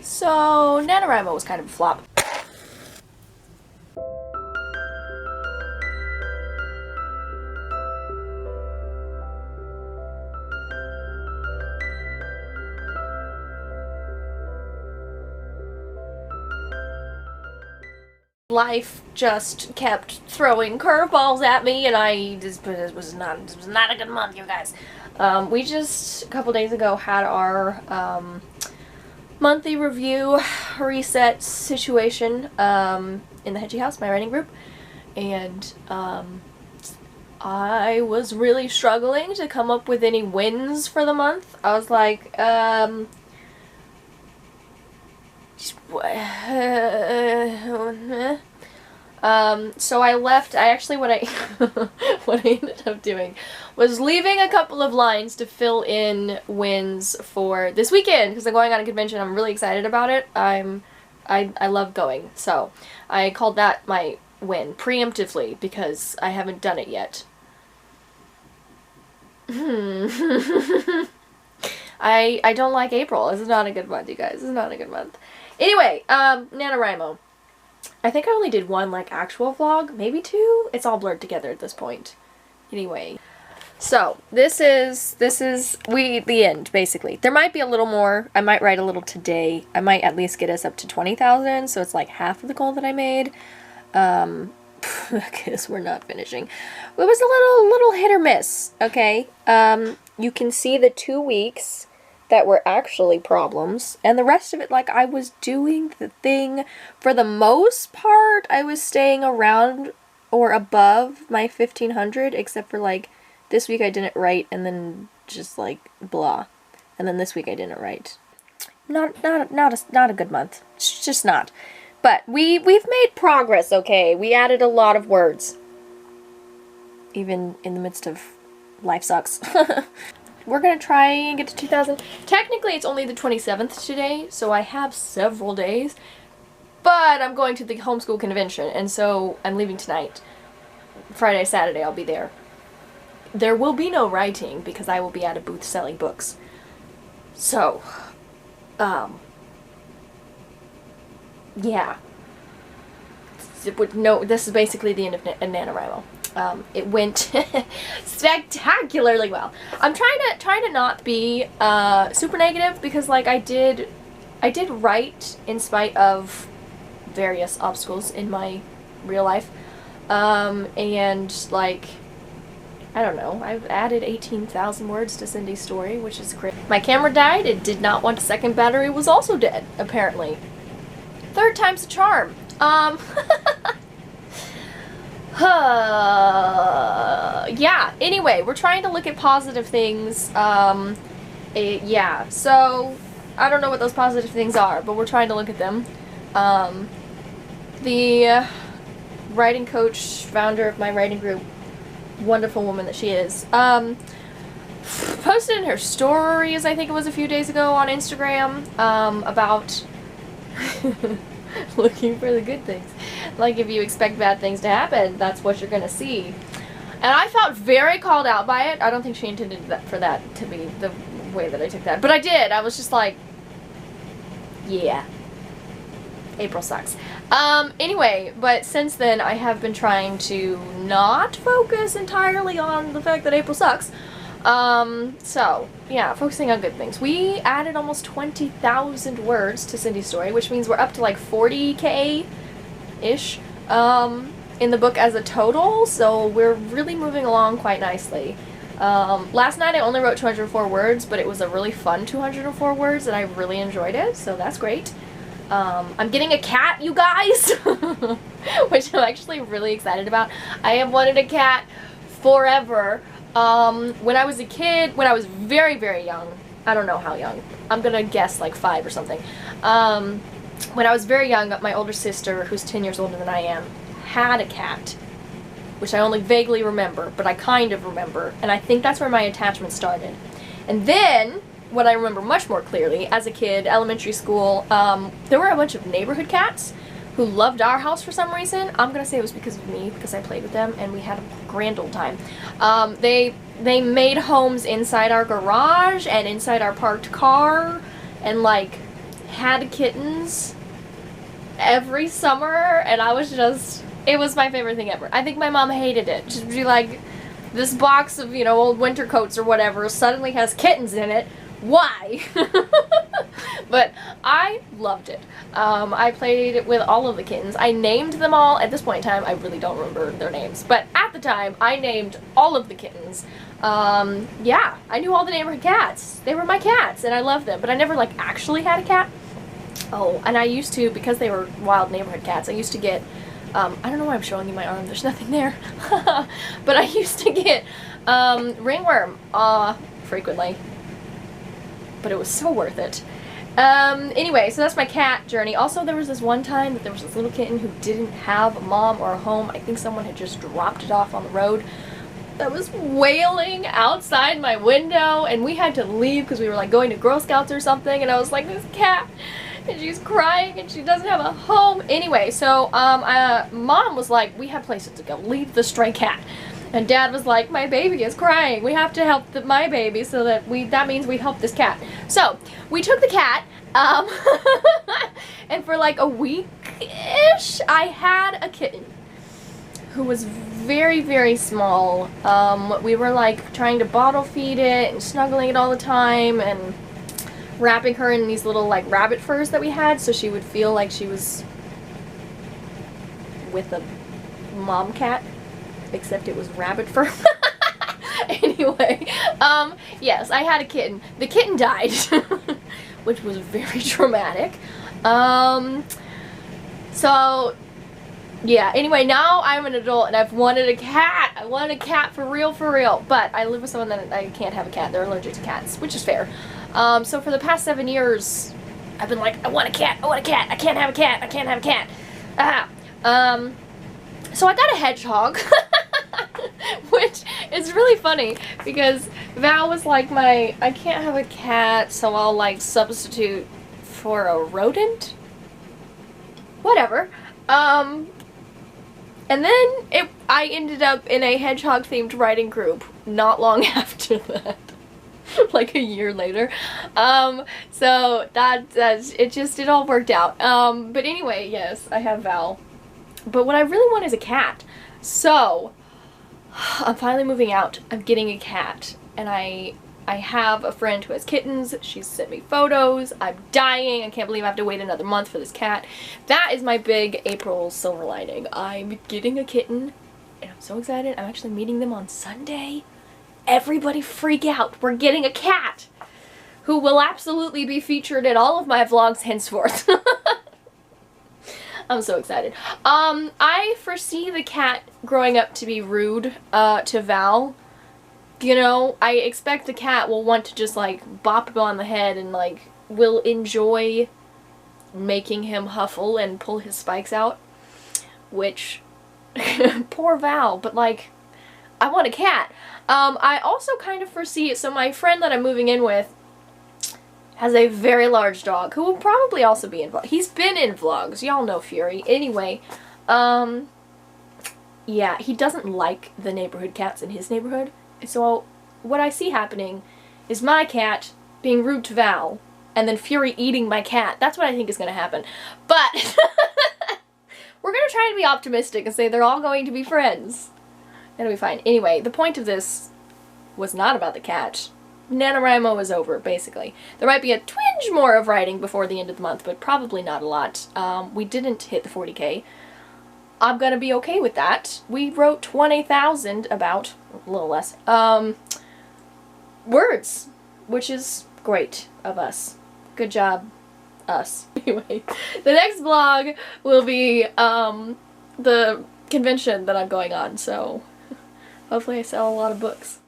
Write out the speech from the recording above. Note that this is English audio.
So, NaNoWriMo was kind of a flop. Life just kept throwing curveballs at me, and this was not a good month, you guys. We just a couple days ago had our monthly review reset situation in the Hedgie House, my writing group, and I was really struggling to come up with any wins for the month. I was like, so I left. What I what I ended up doing was leaving a couple of lines to fill in wins for this weekend, because I'm going on a convention. I'm really excited about it. I love going, so I called that my win preemptively because I haven't done it yet. I don't like April. This is not a good month, you guys. This is not a good month. Anyway, NaNoWriMo. I think I only did one, like, actual vlog, maybe two? It's all blurred together at this point. Anyway. So, this is the end, basically. There might be a little more. I might write a little today. I might at least get us up to 20,000, so it's like half of the goal that I made. I guess we're not finishing. It was a little hit or miss, okay? You can see the 2 weeks that were actually problems, and the rest of it, like, I was doing the thing. For the most part, I was staying around or above my 1,500, except for, like, this week I didn't write, and then just, like, blah. And then this week I didn't write. Not a good month. It's just not. But we've made progress, okay? We added a lot of words. Even in the midst of life sucks. We're gonna try and get to 2,000. Technically, it's only the 27th today, so I have several days. But I'm going to the homeschool convention, and so I'm leaving tonight. Friday, Saturday, I'll be there. There will be no writing, because I will be at a booth selling books. So, yeah. No, this is basically the end of NaNoWriMo. It went spectacularly well. I'm trying to not be super negative, because, like, I did write in spite of various obstacles in my real life, and, like, I don't know, I've added 18,000 words to Cindy's story, which is great. My camera died. It did not want a second battery. Was also dead, apparently. Third time's a charm. Yeah, anyway, we're trying to look at positive things. Yeah, so I don't know what those positive things are, but we're trying to look at them. The writing coach, founder of my writing group, wonderful woman that she is, posted in her stories, I think it was a few days ago, on Instagram, about looking for the good things. Like, if you expect bad things to happen, that's what you're gonna see. And I felt very called out by it. I don't think she intended for that to be the way that I took that. But I did. I was just like, yeah. April sucks. Anyway, but since then, I have been trying to not focus entirely on the fact that April sucks. So, yeah, focusing on good things. We added almost 20,000 words to Cindy's story, which means we're up to like 40K-ish, in the book as a total, so we're really moving along quite nicely. Last night I only wrote 204 words, but it was a really fun 204 words, and I really enjoyed it, so that's great. I'm getting a cat, you guys, which I'm actually really excited about. I have wanted a cat forever. When I was a kid, when I was very, very young, I don't know how young, I'm gonna guess like 5 or something. When I was very young, my older sister, who's 10 years older than I am, had a cat, which I only vaguely remember, but I kind of remember, and I think that's where my attachment started. And then, what I remember much more clearly, as a kid, elementary school, there were a bunch of neighborhood cats who loved our house for some reason. I'm gonna say it was because of me, because I played with them, and we had a grand old time. They made homes inside our garage, and inside our parked car, and, like, had kittens every summer, and I was just, it was my favorite thing ever. I think my mom hated it. She'd be like, this box of, you know, old winter coats or whatever suddenly has kittens in it. Why? But I loved it. I played with all of the kittens. I named them all. At this point in time, I really don't remember their names. But at the time, I named all of the kittens. Yeah, I knew all the neighborhood cats. They were my cats, and I loved them. But I never, like, actually had a cat. Oh, and I used to, because they were wild neighborhood cats, I used to get, I don't know why I'm showing you my arm. There's nothing there. But I used to get ringworm frequently. But it was so worth it. Anyway, so that's my cat journey. Also, there was this one time that there was this little kitten who didn't have a mom or a home. I think someone had just dropped it off on the road. That was wailing outside my window, and we had to leave because we were like going to Girl Scouts or something, and I was like, this cat, and she's crying and she doesn't have a home. Anyway, so Mom was like, we have places to go, leave the stray cat. And Dad was like, my baby is crying. We have to help my baby, so that means we help this cat. So we took the cat, and for like a week-ish, I had a kitten who was very, very small. We were like trying to bottle feed it and snuggling it all the time and wrapping her in these little like rabbit furs that we had, so she would feel like she was with a mom cat. Except it was rabbit fur. Anyway, yes, I had a kitten. The kitten died, which was very traumatic. So, yeah, anyway, now I'm an adult and I've wanted a cat. I want a cat for real, but I live with someone that I can't have a cat. They're allergic to cats, which is fair. So for the past 7 years, I've been like, I want a cat, I can't have a cat, I can't have a cat. So I got a hedgehog. Which is really funny because Val was like, I can't have a cat, so I'll like substitute for a rodent? Whatever. And then I ended up in a hedgehog themed writing group not long after that. Like a year later. So it all worked out. But anyway, yes, I have Val. But what I really want is a cat. So I'm finally moving out. I'm getting a cat, and I have a friend who has kittens. She's sent me photos. I'm dying. I can't believe I have to wait another month for this cat. That is my big April silver lining. I'm getting a kitten, and I'm so excited. I'm actually meeting them on Sunday. Everybody freak out. We're getting a cat who will absolutely be featured in all of my vlogs henceforth. I'm so excited. I foresee the cat growing up to be rude to Val. You know, I expect the cat will want to just like bop him on the head and like will enjoy making him huffle and pull his spikes out. Which, poor Val, but like, I want a cat. I also kind of foresee, so my friend that I'm moving in with has a very large dog who will probably also be in vlogs. He's been in vlogs. Y'all know Fury. Anyway, yeah, he doesn't like the neighborhood cats in his neighborhood. So what I see happening is my cat being rude to Val and then Fury eating my cat. That's what I think is going to happen. But we're going to try to be optimistic and say they're all going to be friends. It'll be fine. Anyway, the point of this was not about the cat. NaNoWriMo is over, basically. There might be a twinge more of writing before the end of the month, but probably not a lot. We didn't hit the 40K. I'm gonna be okay with that. We wrote 20,000, about, a little less, words, which is great of us. Good job, us. Anyway, the next vlog will be, the convention that I'm going on, so hopefully I sell a lot of books.